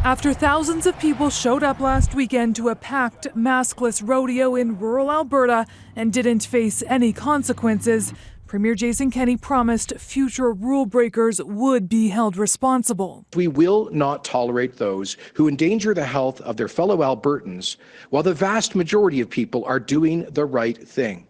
After thousands of people showed up last weekend to a packed, maskless rodeo in rural Alberta and didn't face any consequences, Premier Jason Kenney promised future rule breakers would be held responsible. We will not tolerate those who endanger the health of their fellow Albertans while the vast majority of people are doing the right thing.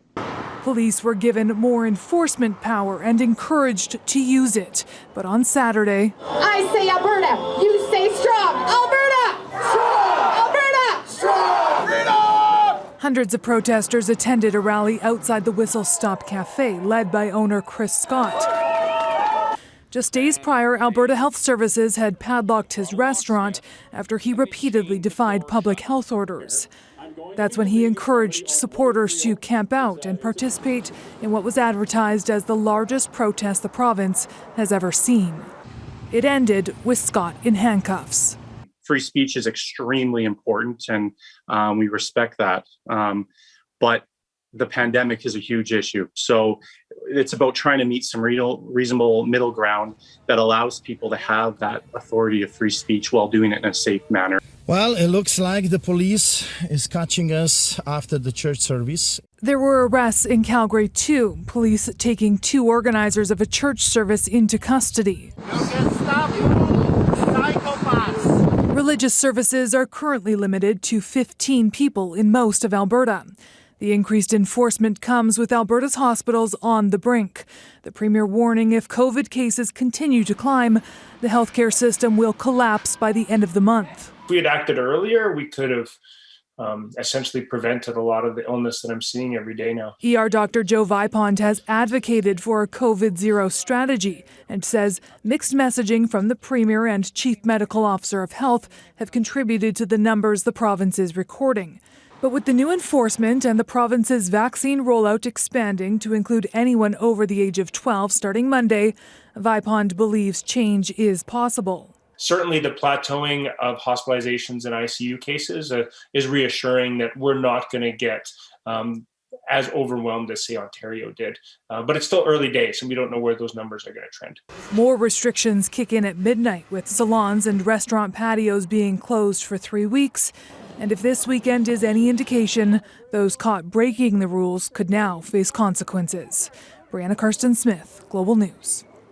Police were given more enforcement power and encouraged to use it. But on Saturday, I say Alberta, you say strong. Alberta! Strong! Alberta! Strong! Freedom! Hundreds of protesters attended a rally outside the Whistle Stop Cafe, led by owner Chris Scott. Just days prior, Alberta Health Services had padlocked his restaurant after he repeatedly defied public health orders. That's when he encouraged supporters to camp out and participate in what was advertised as the largest protest the province has ever seen. It ended with Scott in handcuffs. Free speech is extremely important, and we respect that. But the pandemic is a huge issue. So it's about trying to meet some reasonable middle ground that allows people to have that authority of free speech while doing it in a safe manner. Well, it looks like the police is catching us after the church service. There were arrests in Calgary too, police taking 2 organizers of a church service into custody. Religious services are currently limited to 15 people in most of Alberta. The increased enforcement comes with Alberta's hospitals on the brink. The Premier warning if COVID cases continue to climb, the healthcare system will collapse by the end of the month. If we had acted earlier, we could have essentially prevented a lot of the illness that I'm seeing every day now. ER Dr. Joe Vipond has advocated for a COVID-0 strategy and says mixed messaging from the Premier and Chief Medical Officer of Health have contributed to the numbers the province is recording. But with the new enforcement and the province's vaccine rollout expanding to include anyone over the age of 12 starting Monday, Vipond believes change is possible. Certainly the plateauing of hospitalizations and ICU cases is reassuring that we're not going to get as overwhelmed as, say, Ontario did. But it's still early days, and we don't know where those numbers are going to trend. More restrictions kick in at midnight, with salons and restaurant patios being closed for 3 weeks. And if this weekend is any indication, those caught breaking the rules could now face consequences. Breanna Karstens-Smith, Global News.